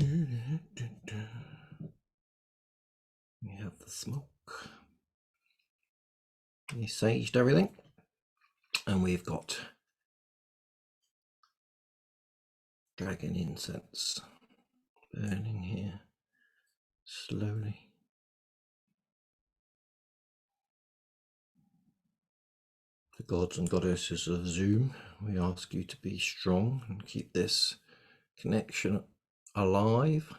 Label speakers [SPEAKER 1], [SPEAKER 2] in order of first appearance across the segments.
[SPEAKER 1] We have the smoke. We saged everything. And we've got dragon incense burning here slowly. The gods and goddesses of Zoom, we ask you to be strong and keep this connection alive.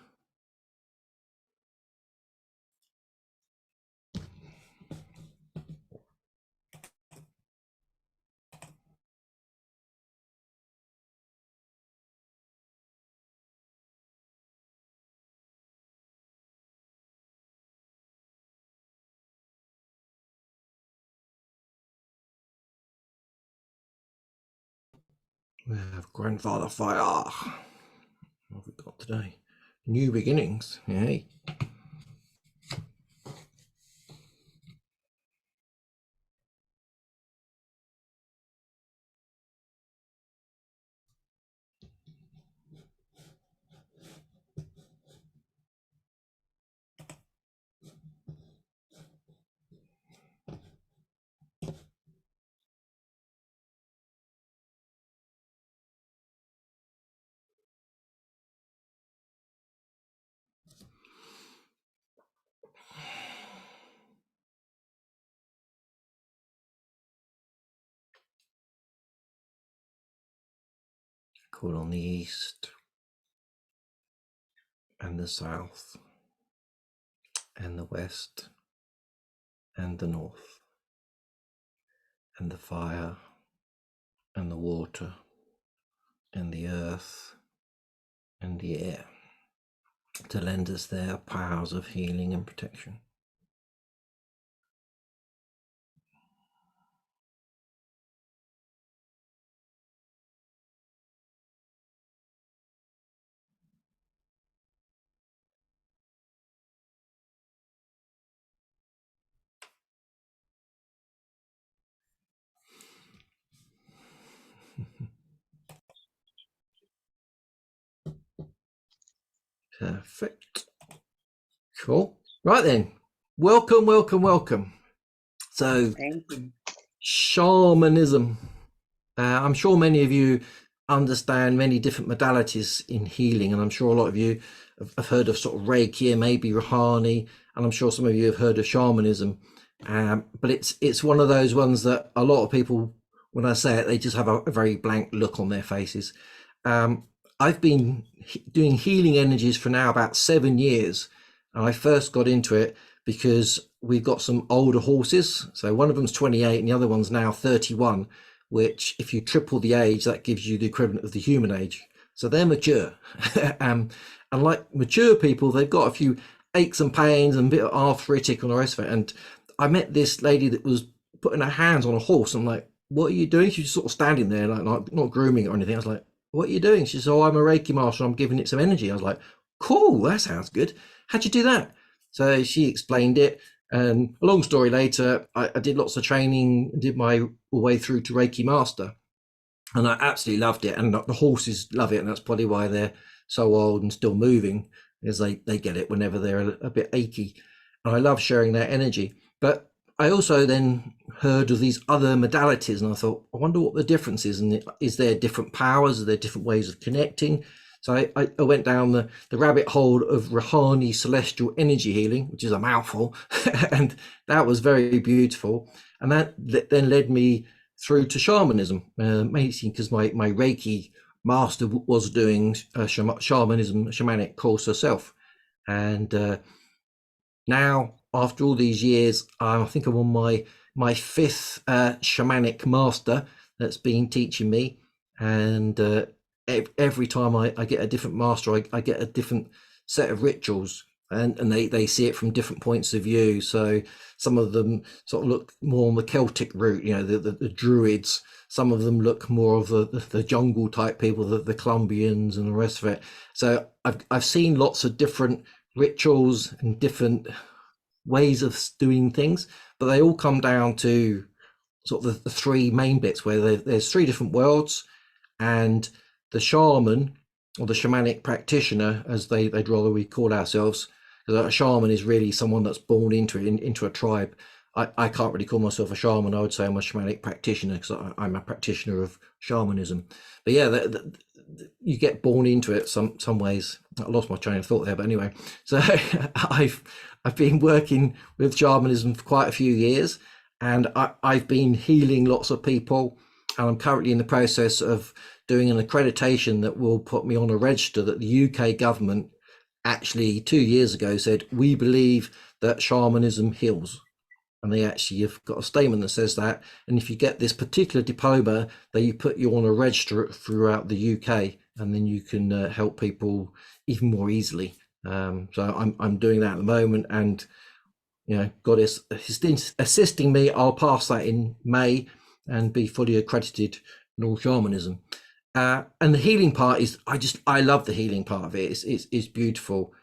[SPEAKER 1] We have grandfather fire. What have we got today? New beginnings. Yay. Call on the east and the south and the west and the north and the fire and the water and the earth and the air to lend us their powers of healing and protection. Perfect. Cool. Right then. Welcome, welcome, welcome. So, shamanism. I'm sure many of you understand many different modalities in healing, and I'm sure a lot of you have heard of sort of Reiki and maybe Rouhani, and I'm sure some of you have heard of shamanism. But it's one of those ones that a lot of people, when I say it, they just have a very blank look on their faces. I've been doing healing energies for now about 7 years, and I first got into it because we've got some older horses. So one of them's 28 and the other one's now 31, which if you triple the age, that gives you the equivalent of the human age. So they're mature. And like mature people, they've got a few aches and pains and a bit of arthritic and the rest of it. And I met this lady that was putting her hands on a horse. I'm like, what are you doing? She's just sort of standing there, like not grooming it or anything. I was like, what are you doing? She said, oh, I'm a Reiki master. I'm giving it some energy. I was like, cool, that sounds good. How'd you do that? So she explained it. And a long story later, I did lots of training, did my way through to Reiki Master, and I absolutely loved it. And the horses love it, and that's probably why they're so old and still moving, is they get it whenever they're a bit achy. And I love sharing their energy. But I also then heard of these other modalities, and I thought, I wonder what the difference is, and is there different powers? Are there different ways of connecting? So I went down the rabbit hole of Rouhani celestial energy healing, which is a mouthful, and that was very beautiful. And that then led me through to shamanism, amazing, because my Reiki master was doing shamanism, shamanic course herself. And now, after all these years, I think I'm on my fifth shamanic master that's been teaching me, and every time I get a different master, I get a different set of rituals, and they see it from different points of view. So some of them sort of look more on the Celtic route, you know, the druids. Some of them look more of the jungle type people, the Colombians and the rest of it. So I've seen lots of different rituals and different ways of doing things, but they all come down to sort of the three main bits, where there's three different worlds, and the shaman or the shamanic practitioner, as they'd rather we call ourselves. Because a shaman is really someone that's born into it, into a tribe. I can't really call myself a shaman. I would say I'm a shamanic practitioner because I'm a practitioner of shamanism. But yeah, you get born into it some ways. I lost my train of thought there, but anyway. So I've been working with shamanism for quite a few years, and I've been healing lots of people, and I'm currently in the process of doing an accreditation that will put me on a register that the UK government actually 2 years ago said, we believe that shamanism heals. And they actually have got a statement that says that. And if you get this particular diploma, they put you on a register throughout the UK, and then you can help people even more easily. So I'm doing that at the moment, and God is assisting me. I'll pass that in May and be fully accredited in all shamanism. And the healing part is, I love the healing part of it. It's beautiful.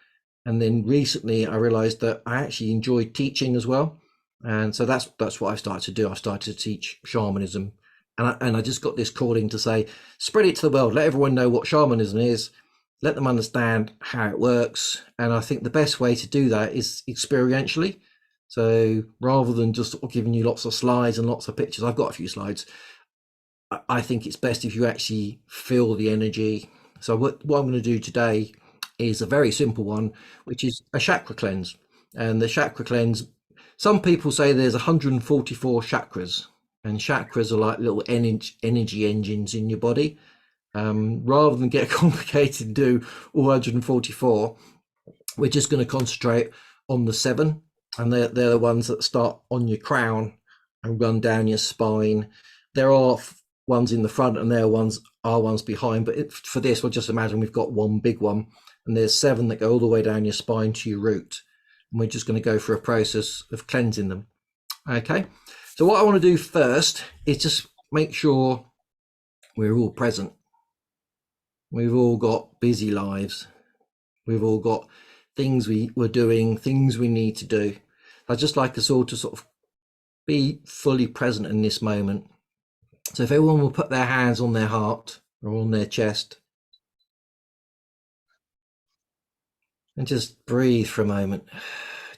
[SPEAKER 1] And then recently I realized that I actually enjoy teaching as well. And so that's what I started to do. I started to teach shamanism, and I just got this calling to say, spread it to the world, let everyone know what shamanism is, let them understand how it works. And I think the best way to do that is experientially. So rather than just giving you lots of slides and lots of pictures, I've got a few slides. I think it's best if you actually feel the energy. So what I'm going to do today is a very simple one, which is a chakra cleanse. And the chakra cleanse, some people say there's 144 chakras, and chakras are like little energy engines in your body. Rather than get complicated and do all 144, we're just going to concentrate on the 7, and they're the ones that start on your crown and run down your spine. There are ones in the front, and there are ones behind, but for this, we'll just imagine we've got one big one, and there's 7 that go all the way down your spine to your root. And we're just going to go through a process of cleansing them. Okay, so what I want to do first is just make sure we're all present. We've all got busy lives. We've all got things we're doing, things we need to do. I'd just like us all to sort of be fully present in this moment. So if everyone will put their hands on their heart or on their chest, and just breathe for a moment.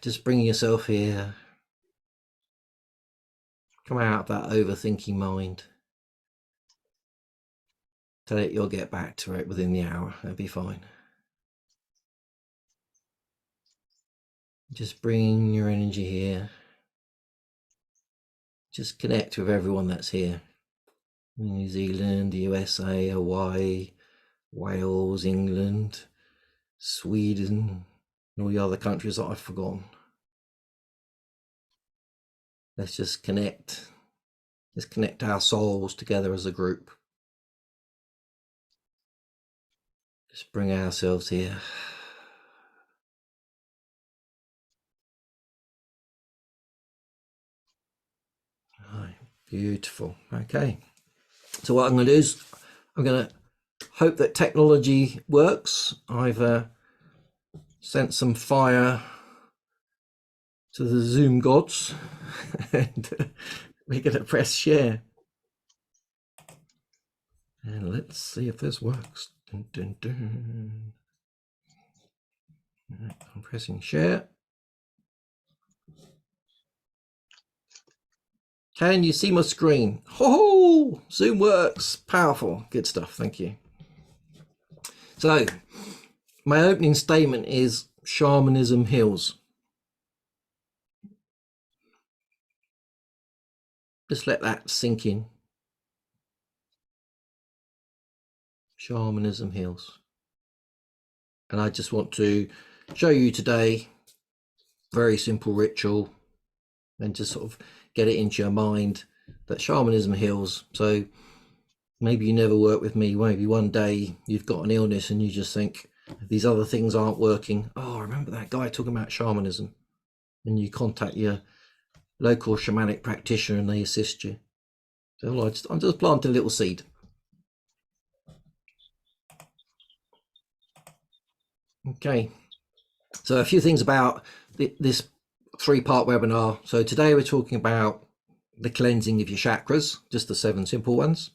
[SPEAKER 1] Just bring yourself here. Come out of that overthinking mind. So that you'll get back to it within the hour. That'll be fine. Just bring your energy here. Just connect with everyone that's here. New Zealand, the USA, Hawaii, Wales, England, Sweden, and all the other countries that I've forgotten. Let's just connect. Let's connect our souls together as a group. Just bring ourselves here. Right, beautiful. Okay. So what I'm going to do is I'm going to hope that technology works. I've sent some fire to the Zoom gods, and we're going to press share. And let's see if this works. Dun, dun, dun. Right, I'm pressing share. Can you see my screen? Oh, Zoom works. Powerful. Good stuff. Thank you. So my opening statement is shamanism heals. Just let that sink in. Shamanism heals. And I just want to show you today very simple ritual, and just sort of get it into your mind that shamanism heals. So maybe you never work with me, maybe one day you've got an illness and you just think these other things aren't working. Oh, I remember that guy talking about shamanism, and you contact your local shamanic practitioner and they assist you. So I'm just planting a little seed. Okay, so a few things about this 3-part webinar. So today we're talking about the cleansing of your chakras, just the 7 simple ones.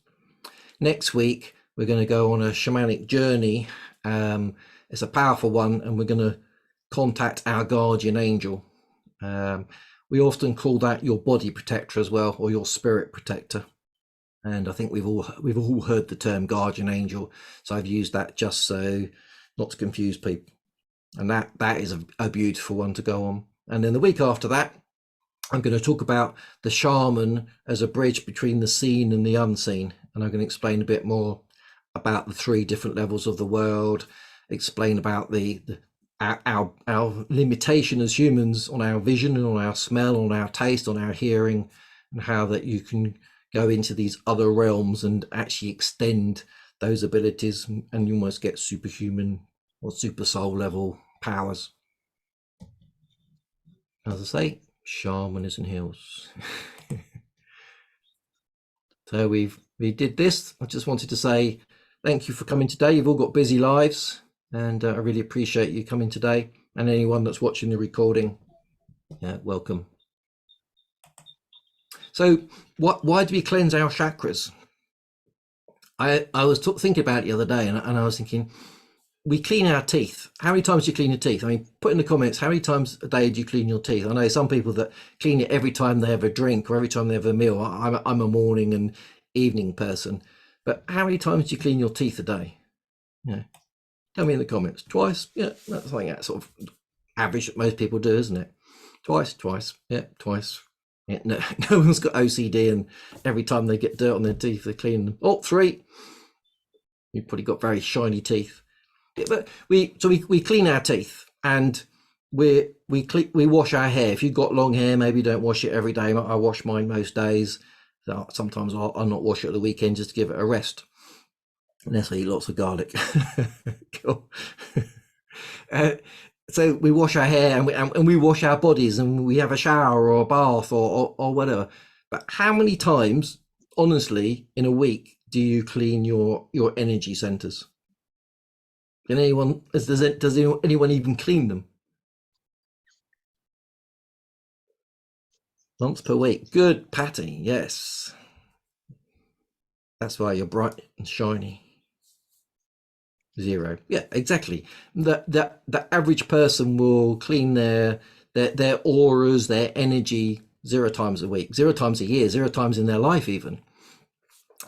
[SPEAKER 1] Next week we're going to go on a shamanic journey It's a powerful one, and we're going to contact our guardian angel. We often call that your body protector as well, or your spirit protector. And I think we've all heard the term guardian angel, so I've used that just so not to confuse people. And that is a beautiful one to go on. And then the week after that, I'm going to talk about the shaman as a bridge between the seen and the unseen, and I'm going to explain a bit more about the 3 different levels of the world, explain about our limitation as humans on our vision and on our smell, on our taste, on our hearing, and how that you can go into these other realms and actually extend those abilities, and you almost get superhuman or super soul level powers. As I say, shamanism heals. So we did this. I just wanted to say thank you for coming today. You've all got busy lives, and I really appreciate you coming today. And anyone that's watching the recording, welcome. So why do we cleanse our chakras? I was thinking about it the other day, and I was thinking, we clean our teeth. How many times do you clean your teeth? I mean, put in the comments, how many times a day do you clean your teeth? I know some people that clean it every time they have a drink or every time they have a meal. I'm a morning and evening person. But how many times do you clean your teeth a day? Tell me in the comments. Twice? Yeah, that's like that sort of average that most people do, isn't it? Twice. Yeah, twice. Yeah, no one's got OCD and every time they get dirt on their teeth, they clean them. Oh, 3. You've probably got very shiny teeth. But we clean our teeth, and we wash our hair. If you've got long hair, maybe you don't wash it every day. I wash mine most days. Sometimes I'll not wash it at the weekend just to give it a rest. Unless I eat lots of garlic. Cool. So we wash our hair, and we wash our bodies, and we have a shower or a bath or whatever. But how many times, honestly, in a week do you clean your energy centers? Does anyone even clean them? Once per week. Good, Patty. Yes. That's why you're bright and shiny. 0. Yeah, exactly. The average person will clean their auras, their energy 0 times a week, 0 times a year, 0 times in their life even.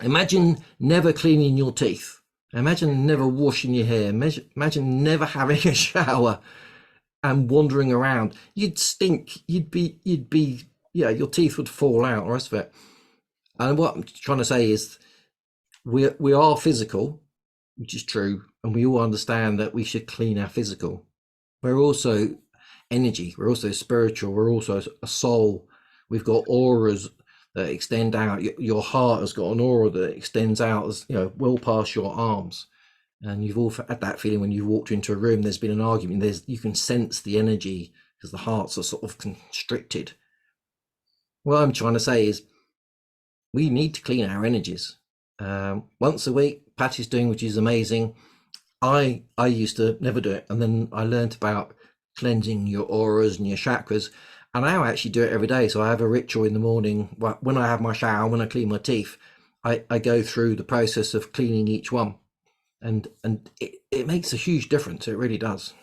[SPEAKER 1] Imagine never cleaning your teeth. Imagine never washing your hair. Imagine never having a shower and wandering around. You'd stink. You'd be your teeth would fall out, the rest of it. And what I'm trying to say is we are physical, which is true, and we all understand that we should clean our physical. We're also energy, we're also spiritual, we're also a soul. We've got auras that extend out. Your heart has got an aura that extends out, as well past your arms. And you've all had that feeling when you walked into a room, there's been an argument, you can sense the energy because the hearts are sort of constricted. What I'm trying to say is we need to clean our energies. Once a week, Patty's doing, which is amazing. I used to never do it, and then I learned about cleansing your auras and your chakras, and I actually do it every day. So I have a ritual in the morning when I have my shower, when I clean my teeth. I go through the process of cleaning each one, and it makes a huge difference. It really does.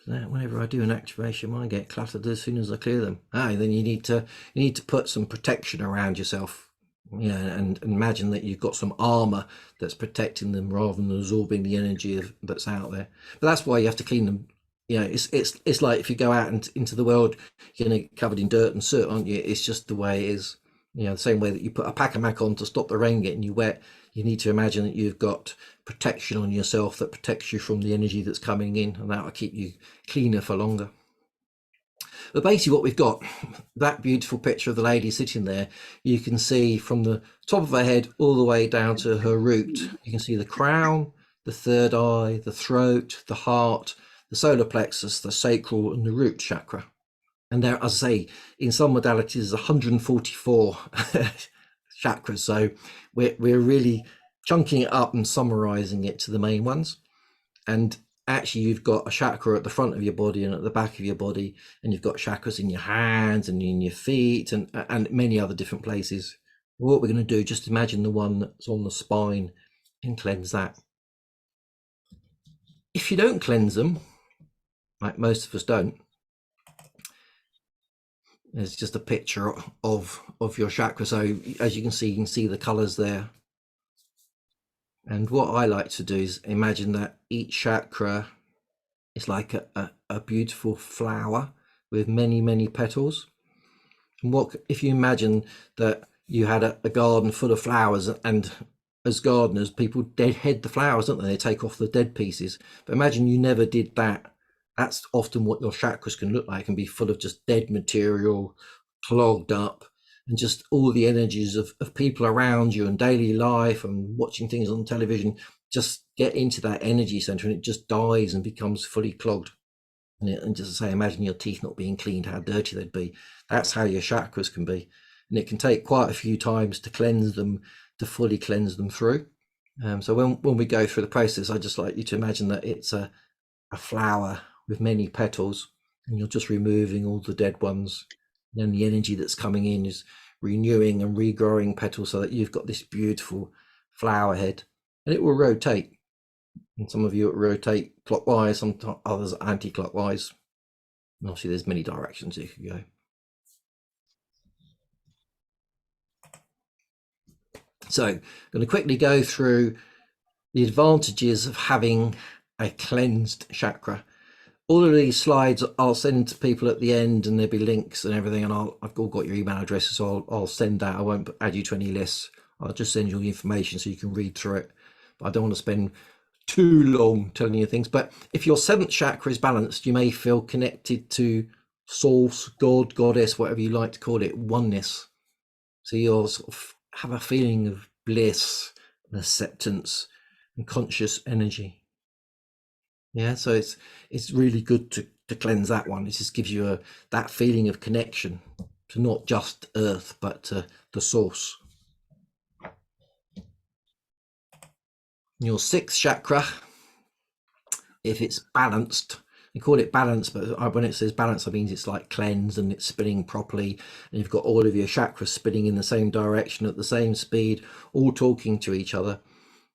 [SPEAKER 1] Whenever I do an activation, I get cluttered as soon as I clear them. Then you need to put some protection around yourself. And imagine that you've got some armor that's protecting them rather than absorbing the energy that's out there. But that's why you have to clean them. It's like if you go out into the world, you're gonna get covered in dirt and soot, aren't you? It's just the way it is. The same way that you put a pack of mac on to stop the rain getting you wet, you need to imagine that you've got protection on yourself that protects you from the energy that's coming in, and that will keep you cleaner for longer. But basically what we've got, that beautiful picture of the lady sitting there, you can see from the top of her head all the way down to her root. You can see the crown, the third eye, the throat, the heart, the solar plexus, the sacral, and the root chakra. And there, as I say, in some modalities, 144 chakras. So we're really chunking it up and summarizing it to the main ones. And actually, you've got a chakra at the front of your body and at the back of your body, and you've got chakras in your hands and in your feet and many other different places. What we're going to do, just imagine the one that's on the spine and cleanse that. If you don't cleanse them, like most of us don't, there's just a picture of your chakra. So as you can see the colors there. And what I like to do is imagine that each chakra is like a beautiful flower with many, many petals. And what if you imagine that you had a garden full of flowers, and as gardeners, people deadhead the flowers, don't they? They take off the dead pieces. But imagine you never did that. That's often what your chakras can look like, and be full of just dead material, clogged up, and just all the energies of people around you and daily life and watching things on television just get into that energy center, and it just dies and becomes fully clogged. And just to say, imagine your teeth not being cleaned, how dirty they'd be. That's how your chakras can be. And it can take quite a few times to cleanse them, to fully cleanse them through. So when we go through the process, I just like you to imagine that it's a flower with many petals, and you're just removing all the dead ones. And then the energy that's coming in is renewing and regrowing petals, so that you've got this beautiful flower head, and it will rotate. And some of you rotate clockwise, some others anti-clockwise. And obviously there's many directions you can go. So I'm going to quickly go through the advantages of having a cleansed chakra. All of these slides I'll send to people at the end, and there'll be links and everything, and I've all got your email addresses, so I'll send that. I won't add you to any lists. I'll just send you all the information so you can read through it. But I don't want to spend too long telling you things. But if your seventh chakra is balanced, you may feel connected to source, God, goddess, whatever you like to call it, oneness. So you'll sort of have a feeling of bliss and acceptance and conscious energy. Yeah, so it's really good to cleanse that one. It just gives you that feeling of connection to not just earth, but to the source. Your sixth chakra, if it's balanced, they call it balanced, but when it says balance, that means it's like cleansed and it's spinning properly, and you've got all of your chakras spinning in the same direction at the same speed, all talking to each other.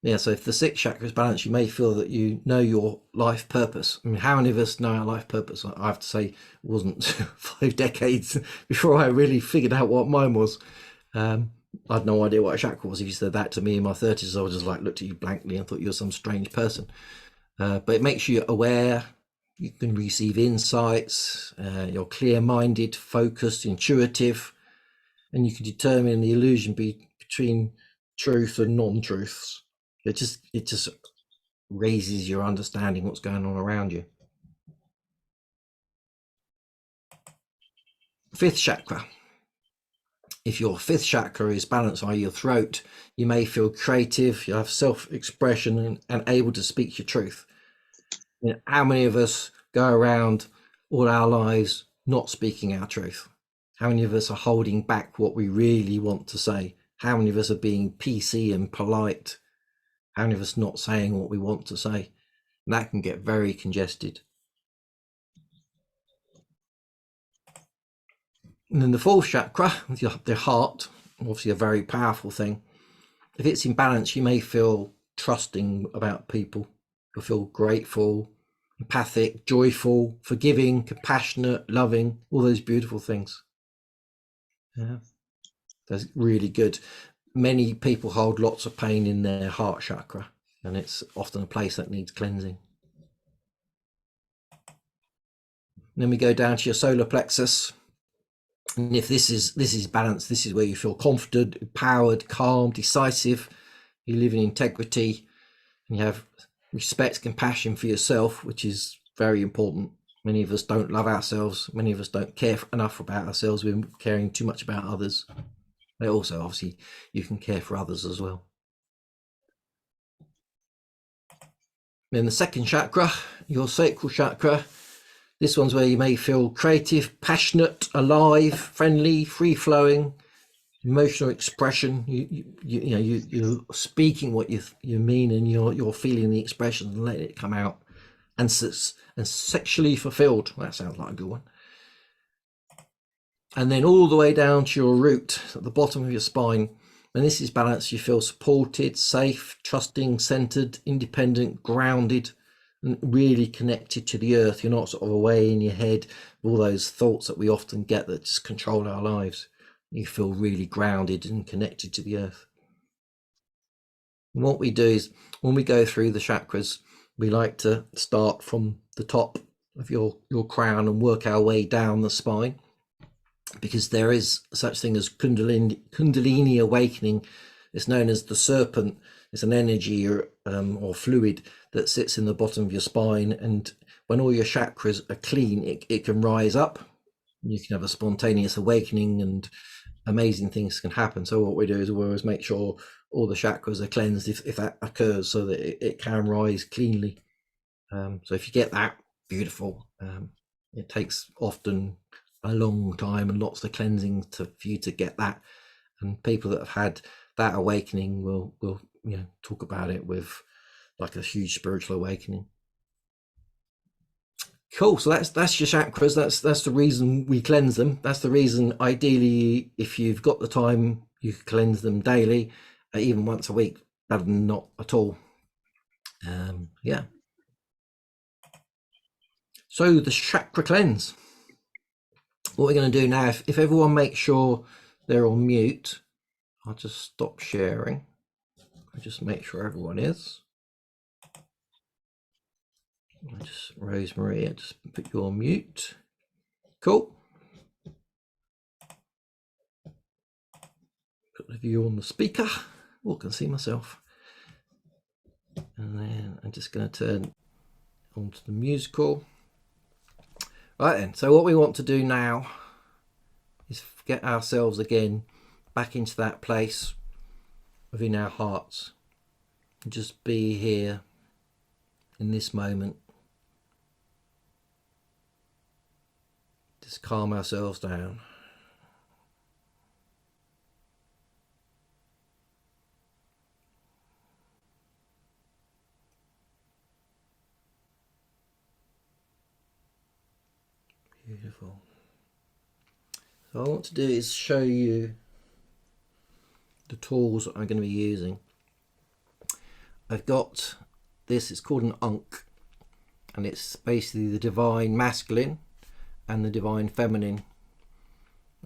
[SPEAKER 1] Yeah, so if the sixth chakra is balanced, you may feel that you know your life purpose. I mean, how many of us know our life purpose? I have to say, it wasn't 5 decades before I really figured out what mine was. I had no idea what a chakra was. If you said that to me in my 30s, I was just like looked at you blankly and thought you were some strange person. But it makes you aware. You can receive insights. You're clear-minded, focused, intuitive, and you can determine the illusion between truth and non-truths. It just raises your understanding what's going on around you. Fifth chakra. If your fifth chakra is balanced by your throat, you may feel creative, you have self-expression, and able to speak your truth. You know, how many of us go around all our lives not speaking our truth? How many of us are holding back what we really want to say? How many of us are being PC and polite? How many of us not saying what we want to say? And that can get very congested. And then the fourth chakra, the heart, obviously a very powerful thing. If it's in balance, you may feel trusting about people. You'll feel grateful, empathic, joyful, forgiving, compassionate, loving, all those beautiful things. Yeah, that's really good. Many people hold lots of pain in their heart chakra, and it's often a place that needs cleansing. And then we go down to your solar plexus. And if this is balanced, this is where you feel confident, empowered, calm, decisive. You live in integrity, and you have respect, compassion for yourself, which is very important. Many of us don't love ourselves. Many of us don't care enough about ourselves. We're caring too much about others. But also, obviously, you can care for others as well. Then the second chakra, your sacral chakra. This one's where you may feel creative, passionate, alive, friendly, free-flowing, emotional expression. You're speaking what you mean, and you're feeling the expression and letting it come out. And sexually fulfilled. That sounds like a good one. And then all the way down to your root at the bottom of your spine. When this is balanced, you feel supported, safe, trusting, centered, independent, grounded, and really connected to the earth. You're not sort of away in your head with all those thoughts that we often get that just control our lives. You feel really grounded and connected to the earth. And what we do is when we go through the chakras, we like to start from the top of your crown and work our way down the spine, because there is such thing as Kundalini awakening. It's known as the serpent. It's an energy or fluid that sits in the bottom of your spine, and when all your chakras are clean, it can rise up. You can have a spontaneous awakening and amazing things can happen. So what we do is we always make sure all the chakras are cleansed if that occurs, so that it can rise cleanly. So if you get that, beautiful. It takes often a long time and lots of cleansing for you to get that. And people that have had that awakening will talk about it with like a huge spiritual awakening. Cool. So that's your chakras. That's the reason we cleanse them. That's the reason, ideally, if you've got the time, you could cleanse them daily, even once a week, better than not at all. Yeah. So the chakra cleanse. What we're going to do now, if everyone makes sure they're on mute, I'll just stop sharing. I'll just make sure everyone is. Rosemary, I just put you on mute. Cool. Put the view on the speaker. Oh, I can see myself. And then I'm just going to turn onto the musical. Right then, so what we want to do now is get ourselves again back into that place within our hearts. Just be here in this moment. Just calm ourselves down. Beautiful. So what I want to do is show you the tools that I'm going to be using. I've got this, it's called an Ankh, and it's basically the divine masculine and the divine feminine,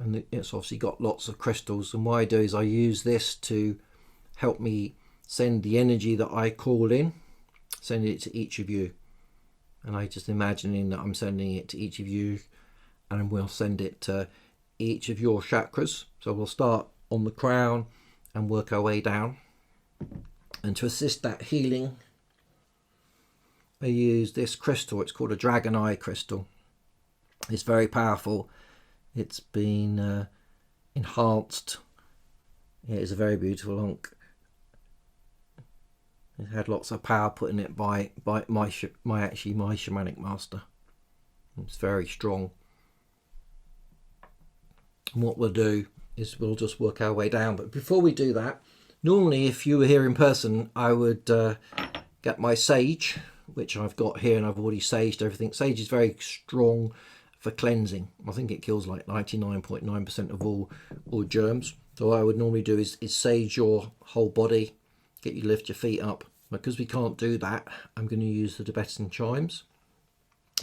[SPEAKER 1] and it's obviously got lots of crystals. And what I do is I use this to help me send the energy that I call in, send it to each of you. And I just imagining that I'm sending it to each of you, and we'll send it to each of your chakras. So we'll start on the crown and work our way down. And to assist that healing, I use this crystal. It's called a dragon eye crystal. It's very powerful. It's been enhanced. Yeah, it's a very beautiful Ankh. It had lots of power put in it by my shamanic master. It's very strong. And what we'll do is we'll just work our way down. But before we do that, normally if you were here in person, I would get my sage, which I've got here, and I've already saged everything. Sage is very strong for cleansing. I think it kills like 99.9% of all germs. So what I would normally do is sage your whole body, get you to lift your feet up. Because we can't do that, I'm going to use the Tibetan chimes.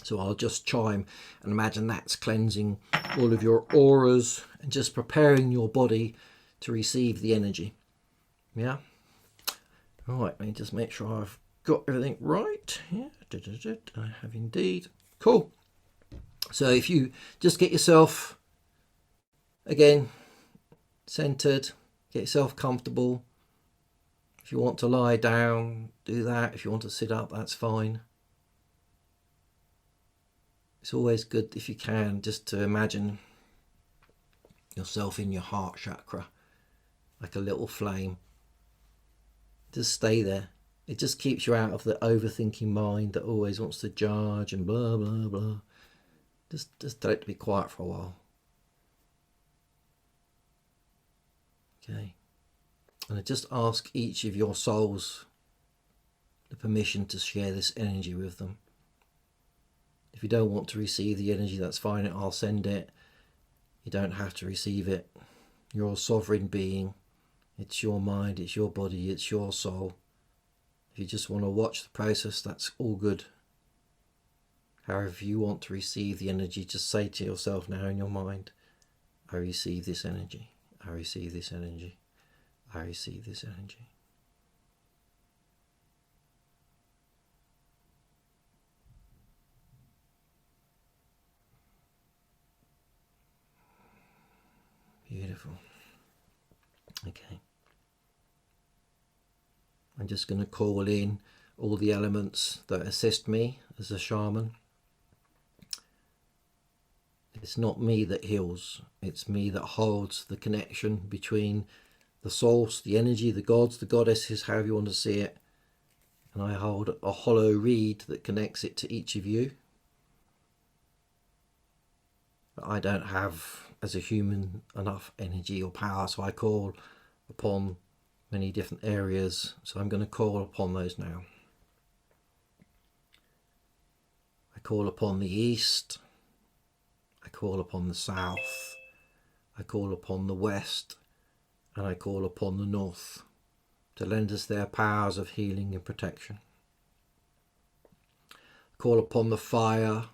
[SPEAKER 1] So I'll just chime and imagine that's cleansing all of your auras and just preparing your body to receive the energy. Yeah. All right, let me just make sure I've got everything right. Yeah, I have indeed. Cool. So if you just get yourself, again, centered, get yourself comfortable. If you want to lie down, do that. If you want to sit up, that's fine. It's always good, if you can, just to imagine yourself in your heart chakra, like a little flame. Just stay there. It just keeps you out of the overthinking mind that always wants to judge and blah, blah, blah. Just tell it to be quiet for a while. Okay. And I just ask each of your souls the permission to share this energy with them. If you don't want to receive the energy, that's fine. I'll send it. You don't have to receive it. You're a sovereign being. It's your mind, it's your body, it's your soul. If you just want to watch the process, that's all good. However you want to receive the energy, just say to yourself now in your mind, I receive this energy, I receive this energy, I receive this energy. Beautiful. Okay. I'm just going to call in all the elements that assist me as a shaman. It's not me that heals, it's me that holds the connection between the source, the energy, the gods, the goddesses, however you want to see it. And I hold a hollow reed that connects it to each of you. But I don't have, as a human, enough energy or power, so I call upon many different areas. So I'm going to call upon those now. I call upon the east. I call upon the south. I call upon the west. And I call upon the north to lend us their powers of healing and protection. I call upon the fire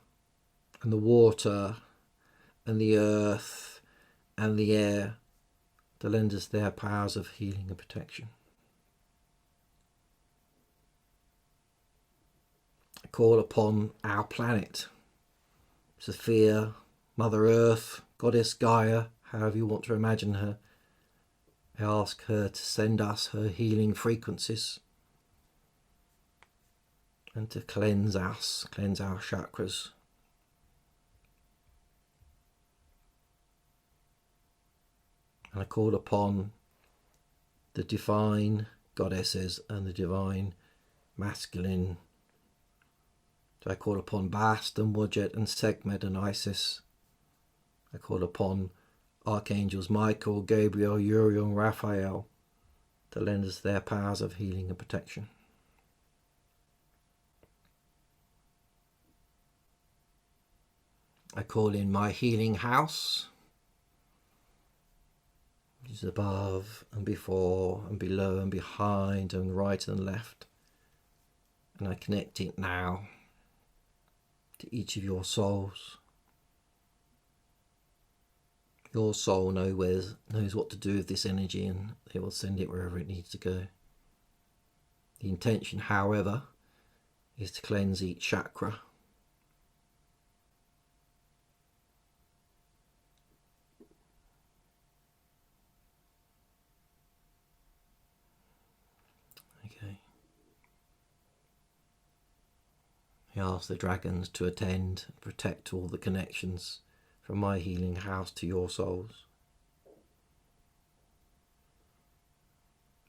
[SPEAKER 1] and the water and the earth and the air to lend us their powers of healing and protection. I call upon our planet, Sophia, Mother Earth, Goddess Gaia, however you want to imagine her. I ask her to send us her healing frequencies and to cleanse us, cleanse our chakras. And I call upon the divine goddesses and the divine masculine. So I call upon Bast and Wadjet and Sekhmet and Isis. I call upon Archangels Michael, Gabriel, Uriel and Raphael to lend us their powers of healing and protection. I call in my healing house, which is above and before and below and behind and right and left. And I connect it now to each of your souls. Your soul knows what to do with this energy, and it will send it wherever it needs to go. The intention, however, is to cleanse each chakra. Okay. I ask the dragons to attend and protect all the connections from my healing house to your souls.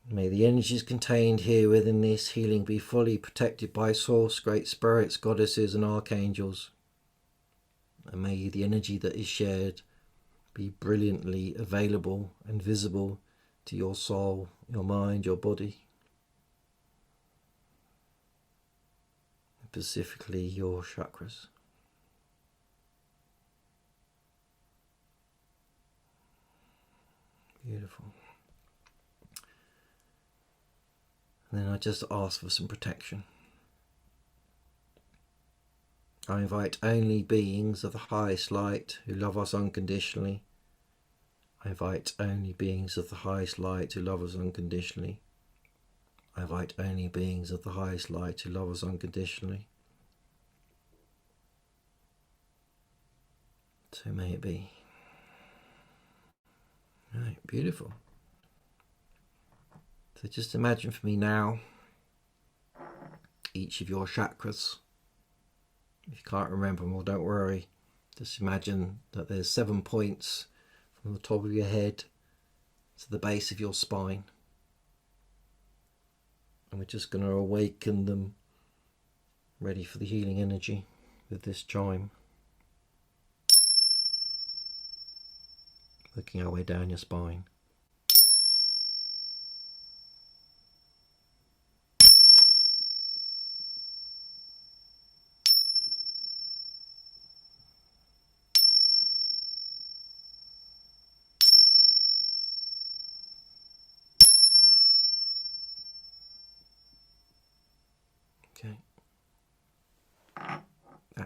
[SPEAKER 1] May the energies contained here within this healing be fully protected by Source, Great Spirits, Goddesses and Archangels. And may the energy that is shared be brilliantly available and visible to your soul, your mind, your body. And specifically your chakras. Beautiful. And then I just ask for some protection. I invite only beings of the highest light who love us unconditionally. I invite only beings of the highest light who love us unconditionally. I invite only beings of the highest light who love us unconditionally. So may it be. Right, beautiful. So just imagine for me now each of your chakras. If you can't remember them, well, don't worry. Just imagine that there's 7 points from the top of your head to the base of your spine. And we're just going to awaken them, ready for the healing energy with this chime. Working our way down your spine.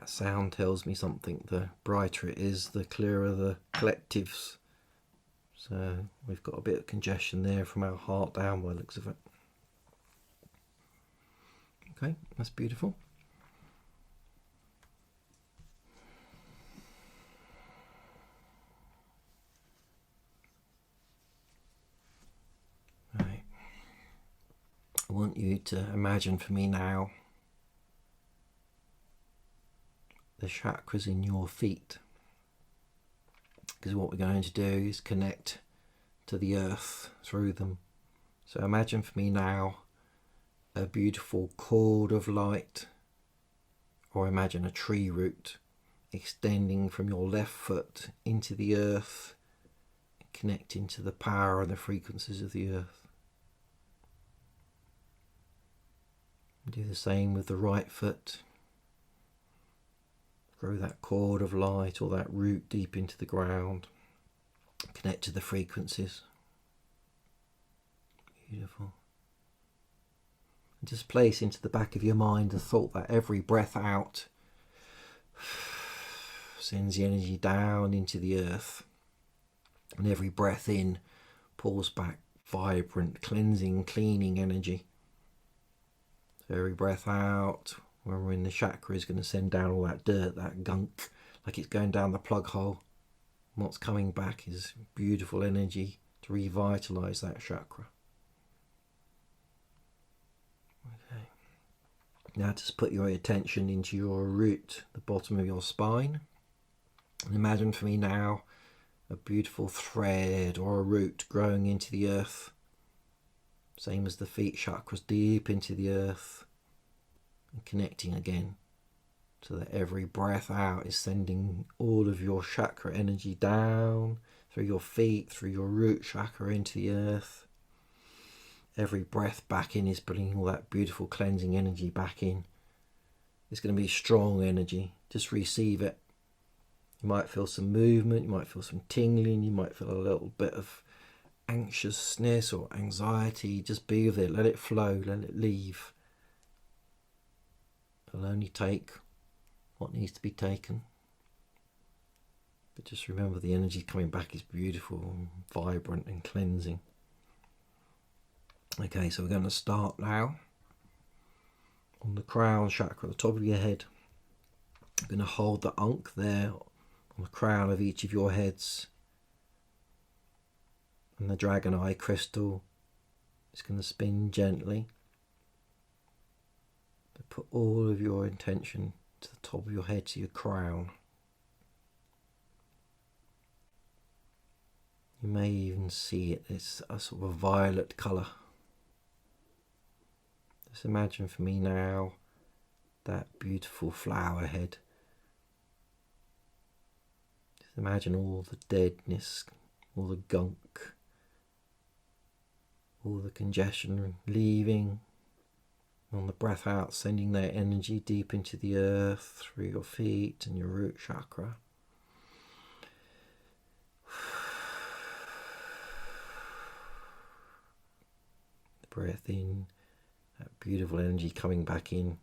[SPEAKER 1] that sound tells me something, the brighter it is, the clearer the collectives. So we've got a bit of congestion there from our heart down by the looks of it. Okay, that's beautiful. Right. I want you to imagine for me now the chakras in your feet, because what we're going to do is connect to the earth through them. So imagine for me now a beautiful cord of light, or imagine a tree root extending from your left foot into the earth, connecting to the power and the frequencies of the earth. Do the same with the right foot. Grow that cord of light or that root deep into the ground. Connect to the frequencies. Beautiful. And just place into the back of your mind the thought that every breath out sends the energy down into the earth, and every breath in pulls back vibrant, cleansing, cleaning energy. So every breath out, when we're in the chakra, is going to send down all that dirt, that gunk, like it's going down the plug hole. And what's coming back is beautiful energy to revitalise that chakra. Okay. Now just put your attention into your root, the bottom of your spine. And imagine for me now a beautiful thread or a root growing into the earth. Same as the feet chakras, deep into the earth and connecting again, so that every breath out is sending all of your chakra energy down through your feet, through your root chakra into the earth. Every breath back in is bringing all that beautiful cleansing energy back in. It's going to be strong energy. Just receive it. You might feel some movement, you might feel some tingling, you might feel a little bit of anxiousness or anxiety. Just be with it, let it flow, let it leave. It'll only take what needs to be taken. But just remember, the energy coming back is beautiful and vibrant and cleansing. Okay, so we're going to start now on the crown chakra, the top of your head. I'm going to hold the Ankh there on the crown of each of your heads. And the dragon eye crystal is going to spin gently. But put all of your intention to the top of your head, to your crown. You may even see it, it's a sort of a violet colour. Just imagine for me now that beautiful flower head. Just imagine all the deadness, all the gunk, all the congestion leaving. On the breath out, sending that energy deep into the earth through your feet and your root chakra. The breath in, that beautiful energy coming back in.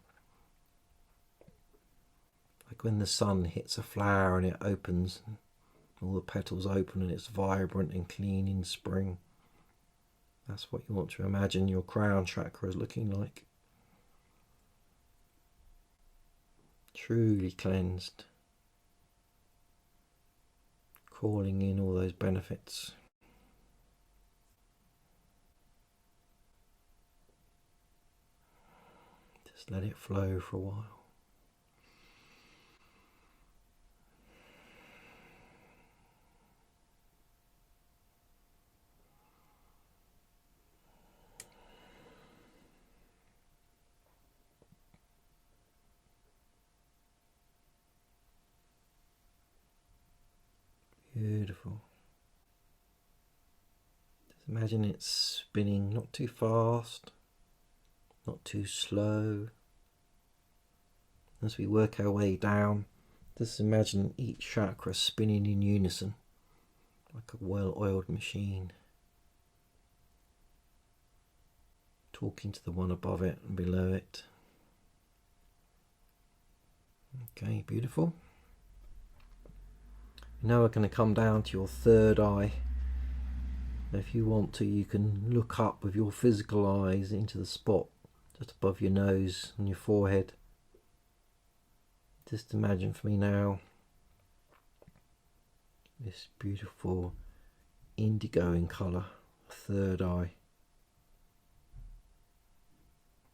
[SPEAKER 1] Like when the sun hits a flower and it opens, all the petals open and it's vibrant and clean in spring. That's what you want to imagine your crown chakra is looking like. Truly cleansed, calling in all those benefits. Just let it flow for a while. Beautiful. Just imagine it spinning, not too fast, not too slow. As we work our way down, just imagine each chakra spinning in unison, like a well-oiled machine, talking to the one above it and below it. Okay, beautiful. Now we're going to come down to your third eye. If you want to, you can look up with your physical eyes into the spot just above your nose and your forehead. Just imagine for me now this beautiful indigo in colour, third eye.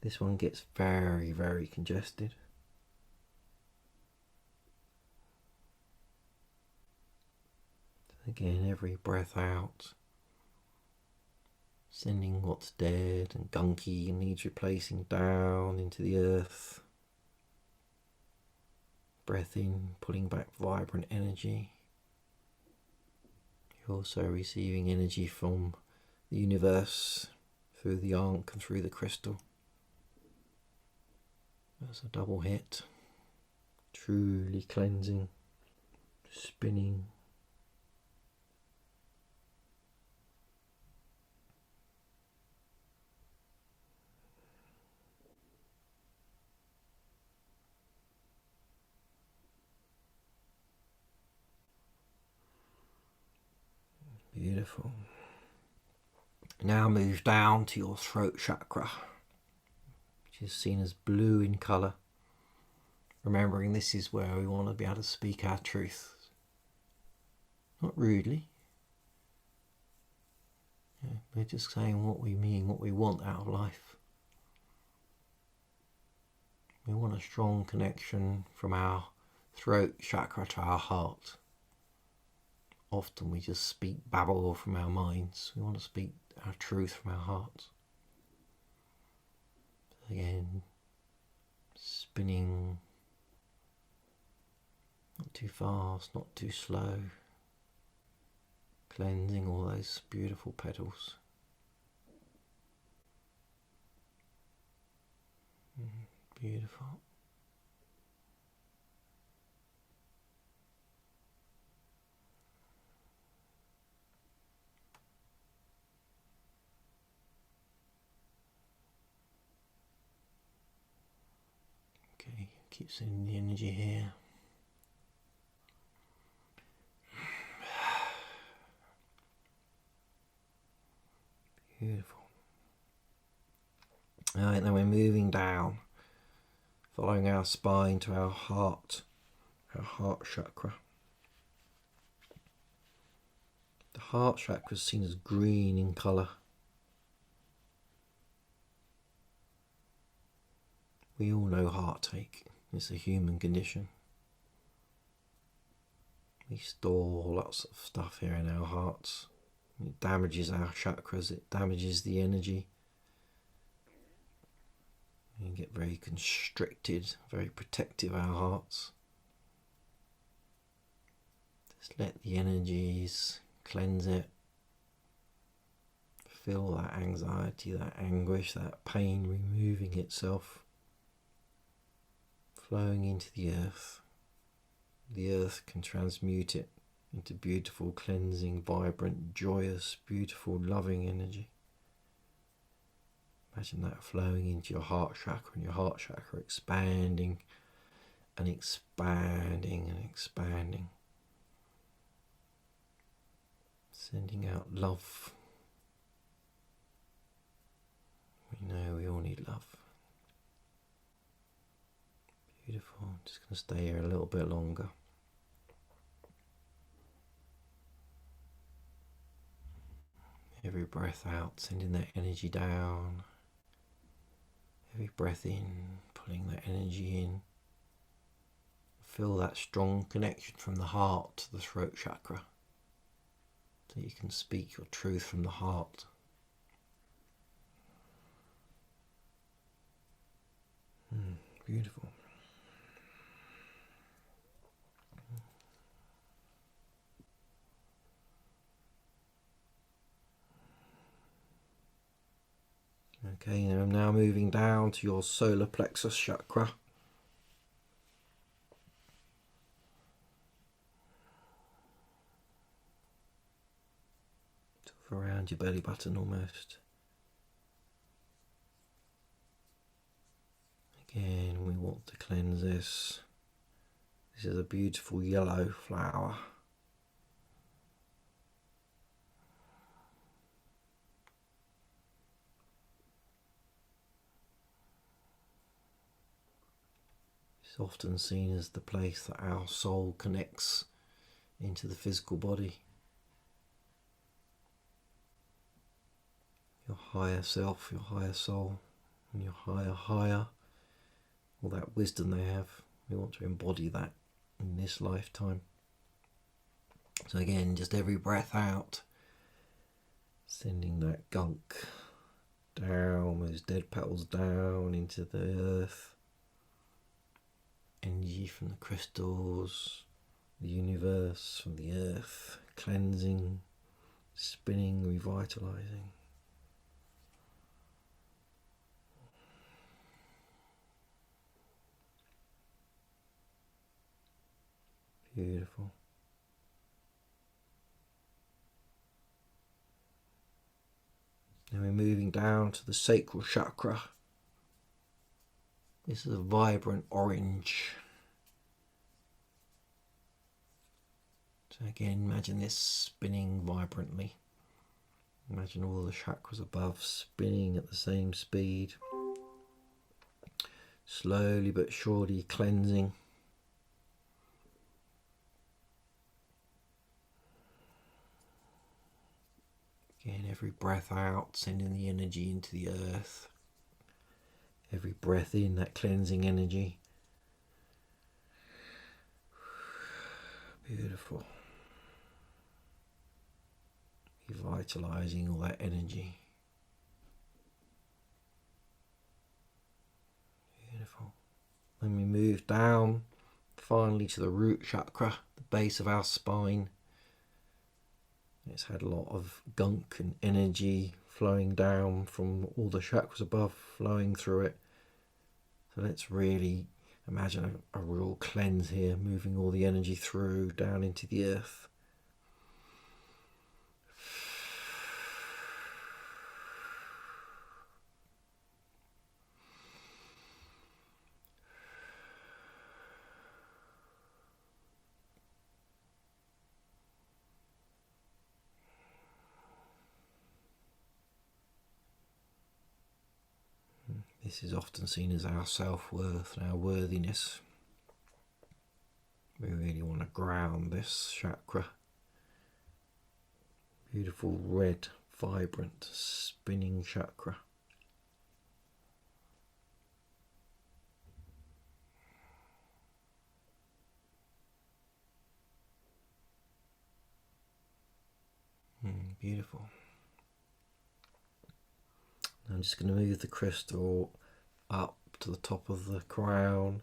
[SPEAKER 1] This one gets very, very congested. Again, every breath out, sending what's dead and gunky and needs replacing down into the earth. Breath in, pulling back vibrant energy. You're also receiving energy from the universe through the ankh and through the crystal. That's a double hit. Truly cleansing, spinning. Beautiful. Now move down to your throat chakra, which is seen as blue in colour. Remembering this is where we want to be able to speak our truth. Not rudely. We're just saying what we mean, what we want out of life. We want a strong connection from our throat chakra to our heart. Often we just speak babble from our minds. We want to speak our truth from our hearts. Again, spinning, not too fast, not too slow, cleansing all those beautiful petals. Beautiful. Okay, keep sending the energy here. Beautiful. Alright, then we're moving down, following our spine to our heart chakra. The heart chakra is seen as green in colour. We all know heartache. It's a human condition. We store lots of stuff here in our hearts. It damages our chakras, it damages the energy. We get very constricted, very protective of our hearts. Just let the energies cleanse it. Feel that anxiety, that anguish, that pain removing itself, flowing into the earth. The earth can transmute it into beautiful, cleansing, vibrant, joyous, beautiful, loving energy. Imagine that flowing into your heart chakra, and your heart chakra expanding and expanding and expanding. Sending out love. We know we all need love. Beautiful. I'm just going to stay here a little bit longer. Every breath out, sending that energy down. Every breath in, pulling that energy in. Feel that strong connection from the heart to the throat chakra, so you can speak your truth from the heart. Beautiful. Okay, and I'm now moving down to your solar plexus chakra. Sort of around your belly button almost. Again, we want to cleanse this, This is a beautiful yellow flower. It's often seen as the place that our soul connects into the physical body. Your higher self, your higher soul, and your higher, all that wisdom they have. We want to embody that in this lifetime. So again, just every breath out, sending that gunk down, those dead petals down into the earth. Energy from the crystals, the universe, from the earth, cleansing, spinning, revitalizing. Beautiful. Then we're moving down to the sacral chakra. This is a vibrant orange. So again, imagine this spinning vibrantly. Imagine all the chakras above spinning at the same speed. Slowly but surely cleansing. Again, every breath out, sending the energy into the earth. Every breath in, that cleansing energy. Beautiful. Revitalizing all that energy. Beautiful. Then we move down finally to the root chakra, the base of our spine. It's had a lot of gunk and energy flowing down from all the chakras above, flowing through it. So let's really imagine a real cleanse here, moving all the energy through, down into the earth. This is often seen as our self-worth and our worthiness. We really want to ground this chakra. Beautiful red, vibrant, spinning chakra. Beautiful. I'm just going to move the crystal up to the top of the crown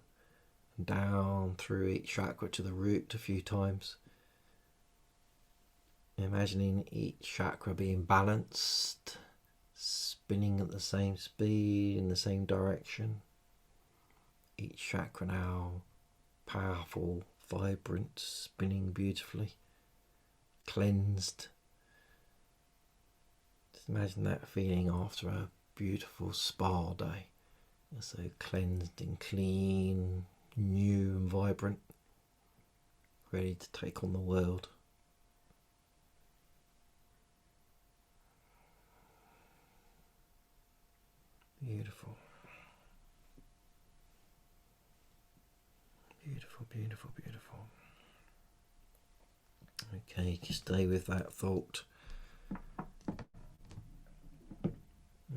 [SPEAKER 1] and down through each chakra to the root a few times. Imagining each chakra being balanced, spinning at the same speed in the same direction. Each chakra now powerful, vibrant, spinning beautifully, cleansed. Just imagine that feeling after a beautiful spa day. You're so cleansed and clean, new and vibrant, ready to take on the world. Beautiful. Beautiful, beautiful, beautiful. Okay, just stay with that thought.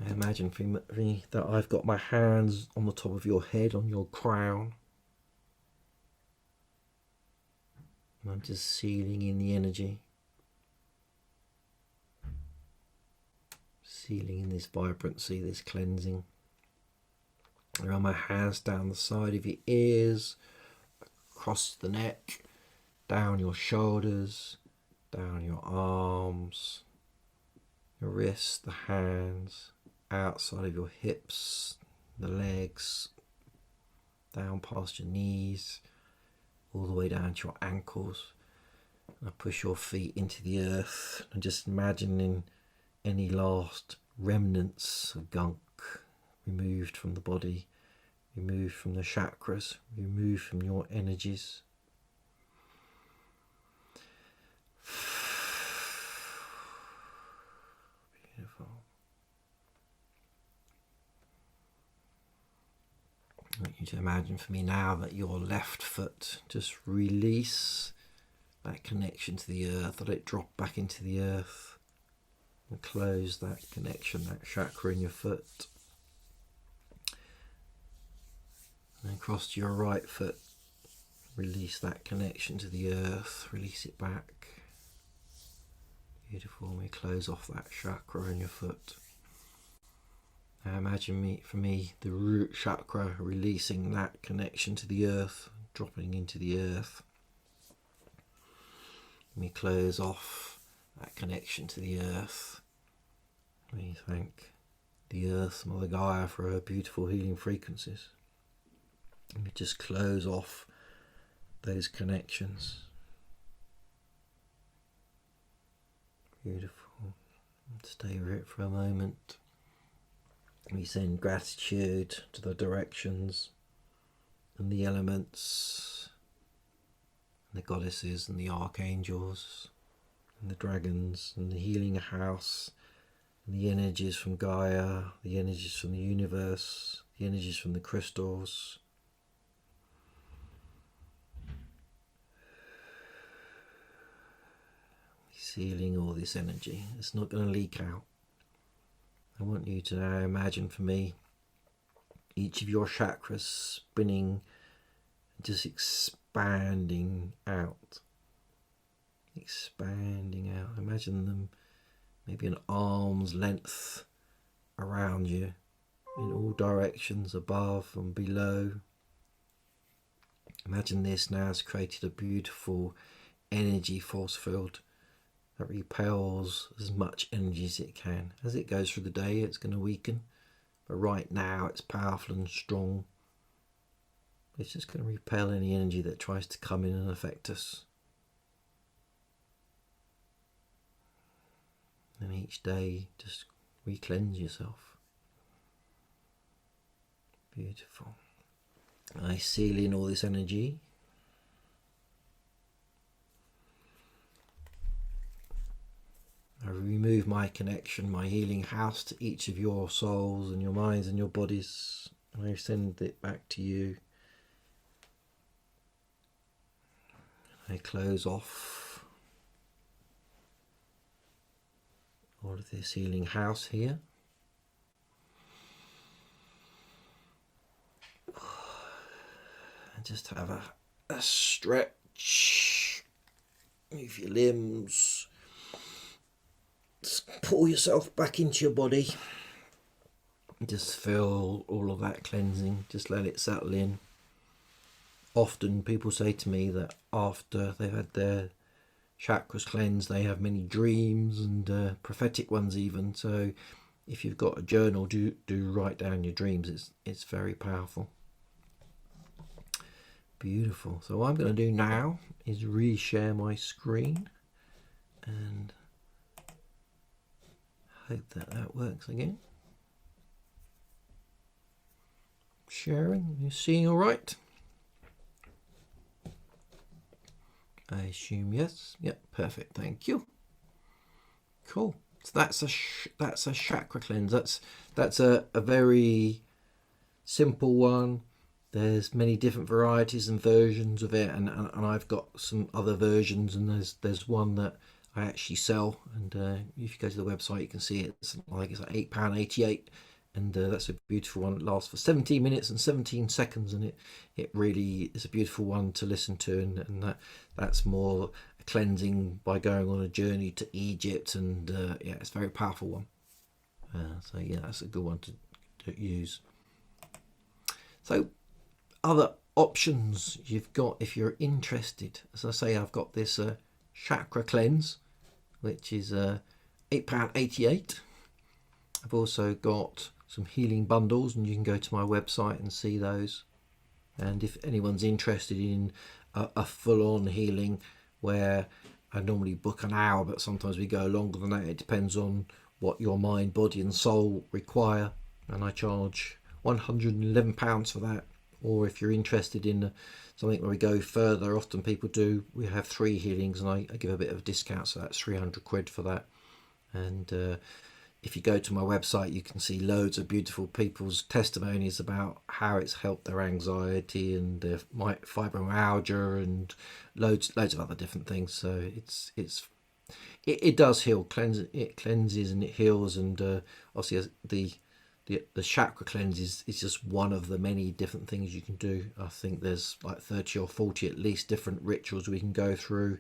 [SPEAKER 1] Imagine for me that I've got my hands on the top of your head, on your crown. And I'm just sealing in the energy. Sealing in this vibrancy, this cleansing. I run my hands down the side of your ears, across the neck, down your shoulders, down your arms, your wrists, the hands, outside of your hips, the legs, down past your knees, all the way down to your ankles. And I push your feet into the earth and just imagining any last remnants of gunk removed from the body, removed from the chakras, removed from your energies, I want you to imagine for me now that your left foot, just release that connection to the earth, let it drop back into the earth and close that connection, that chakra in your foot. And then cross to your right foot, release that connection to the earth, release it back. Beautiful. And we close off that chakra in your foot. Now imagine for me, the root chakra, releasing that connection to the earth, dropping into the earth. And we close off that connection to the earth. We thank the earth, Mother Gaia, for her beautiful healing frequencies. And we just close off those connections. Beautiful. Stay with it for a moment. We send gratitude to the directions and the elements and the goddesses and the archangels and the dragons and the healing house and the energies from Gaia, the energies from the universe, the energies from the crystals. Sealing all this energy. It's not going to leak out. I want you to now imagine for me each of your chakras spinning, just expanding out. Expanding out. Imagine them maybe an arm's length around you in all directions, above and below. Imagine this now has created a beautiful energy force field that repels as much energy as it can. As it goes through the day, it's going to weaken, but right now it's powerful and strong. It's just going to repel any energy that tries to come in and affect us. And each day, just re-cleanse yourself. Beautiful. I seal in all this energy. I remove my connection, my healing house to each of your souls and your minds and your bodies. And I send it back to you. I close off all of this healing house here. And just have a stretch. Move your limbs. Just pull yourself back into your body. Just feel all of that cleansing. Just let it settle in. Often people say to me that after they've had their chakras cleansed, they have many dreams and prophetic ones even. So if you've got a journal, do write down your dreams. It's very powerful. Beautiful. So what I'm going to do now is reshare my screen and hope that works again. Sharing, you seeing all right? I assume yes. Yep, perfect. Thank you. Cool. So that's a chakra cleanse. That's a very simple one. There's many different varieties and versions of it, and I've got some other versions, and there's one that I actually sell, and if you go to the website you can see it. It's like £8.88, and that's a beautiful one. It lasts for 17 minutes and 17 seconds, and it really is a beautiful one to listen to, and that's more cleansing by going on a journey to Egypt, and yeah, it's a very powerful one. So yeah, that's a good one to use. So other options you've got if you're interested, as I say, I've got this chakra cleanse, which is £8.88. I've also got some healing bundles, and you can go to my website and see those. And if anyone's interested in a full-on healing, where I normally book an hour, but sometimes we go longer than that, it depends on what your mind, body and soul require, and I charge £111 for that. Or if you're interested in something where we go further, often people do, we have 3 healings, and I give a bit of a discount, so that's £300 for that. And if you go to my website, you can see loads of beautiful people's testimonies about how it's helped their anxiety and their fibromyalgia and loads of other different things. So it does heal, it cleanses and it heals, and obviously the chakra cleanse is just one of the many different things you can do. I think there's like 30 or 40 at least different rituals we can go through.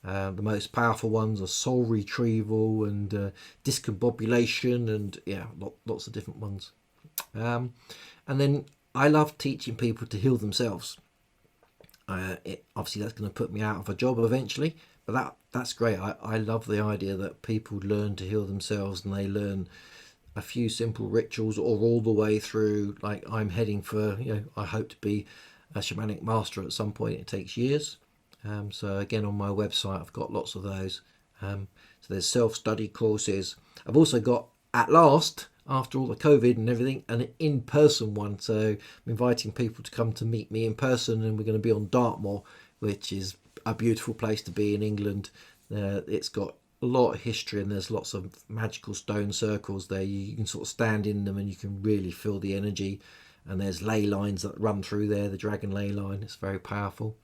[SPEAKER 1] The most powerful ones are soul retrieval and discombobulation, and yeah, lots of different ones. And then I love teaching people to heal themselves. Obviously that's going to put me out of a job eventually, but that's great. I love the idea that people learn to heal themselves, and they learn a few simple rituals, or all the way through. Like I'm heading for, I hope to be a shamanic master at some point. It takes years. So again, on my website, I've got lots of those. So there's self-study courses. I've also got, at last, after all the COVID and everything, an in-person one. So I'm inviting people to come to meet me in person, and we're going to be on Dartmoor, which is a beautiful place to be in England. It's got a lot of history, and there's lots of magical stone circles there. You can sort of stand in them and you can really feel the energy. And there's ley lines that run through there, the dragon ley line. It's very powerful.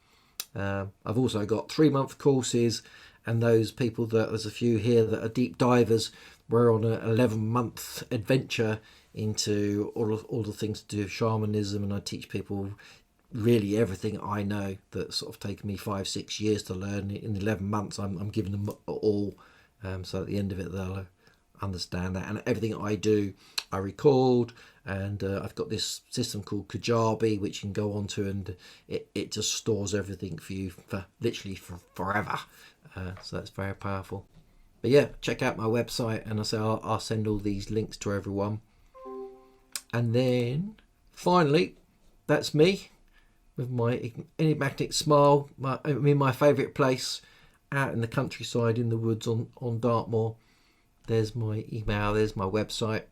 [SPEAKER 1] I've also got 3-month courses, and those people there's a few here that are deep divers. We're on an 11-month adventure into all the things to do with shamanism, and I teach people really everything I know that's sort of taken me 5-6 years to learn. In 11 months I'm giving them all, so at the end of it they'll understand that. And everything I do I record, and I've got this system called Kajabi which you can go onto, and it just stores everything for you for literally for forever. So that's very powerful. But yeah, check out my website, and I'll send all these links to everyone. And then finally, that's me with my enigmatic smile. I'm in my favourite place out in the countryside in the woods on Dartmoor. There's my email, there's my website.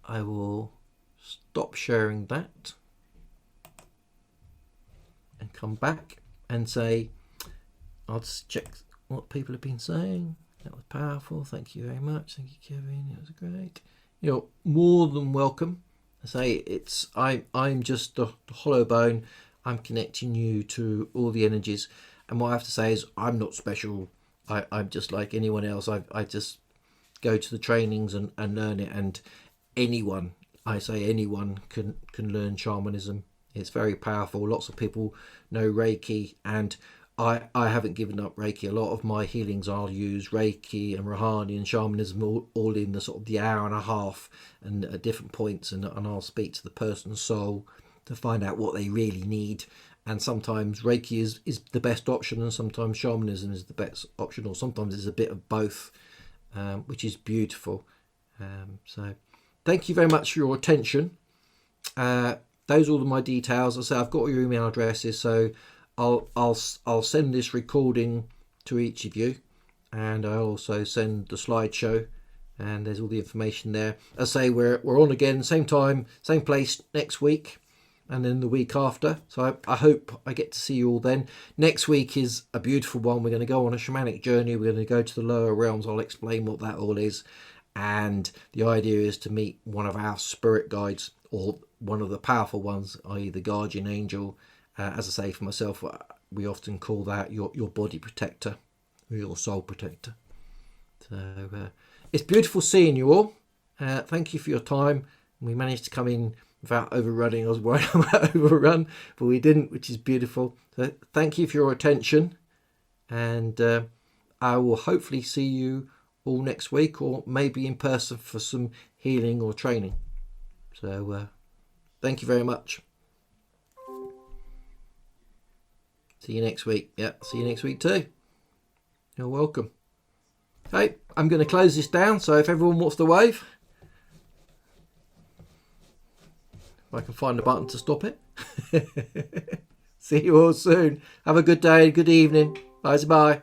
[SPEAKER 1] I will stop sharing that and come back and say, I'll just check what people have been saying. That was powerful. Thank you very much. Thank you, Kevin. It was great. You're more than welcome. I say I'm just the hollow bone. I'm connecting you to all the energies. And what I have to say is I'm not special. I'm just like anyone else. I just go to the trainings and learn it. And anyone, I say anyone can learn shamanism. It's very powerful. Lots of people know Reiki, and I haven't given up Reiki. A lot of my healings I'll use Reiki and Rouhani and shamanism all in the sort of the hour and a half, and at different points, and I'll speak to the person's soul to find out what they really need. And sometimes Reiki is the best option, and sometimes shamanism is the best option, or sometimes it's a bit of both, which is beautiful. So thank you very much for your attention. Those are all of my details. I say I've got all your email addresses, so I'll send this recording to each of you, and I'll also send the slideshow, and there's all the information there. I say we're on again, same time, same place next week, and then the week after. So I hope I get to see you all then. Next week is a beautiful one. We're going to go on a shamanic journey. We're going to go to the lower realms. I'll explain what that all is, and the idea is to meet one of our spirit guides, or one of the powerful ones, i.e. the guardian angel. As I say, for myself, we often call that your body protector, or your soul protector. So it's beautiful seeing you all. Thank you for your time. We managed to come in without overrunning. I was worried I might overrun, but we didn't, which is beautiful. So thank you for your attention, and I will hopefully see you all next week, or maybe in person for some healing or training. So thank you very much. See you next week. Yeah, see you next week too. You're welcome. Okay, I'm going to close this down, so if everyone wants to wave, if I can find the button to stop it. See you all soon. Have a good day, good evening. Bye-bye.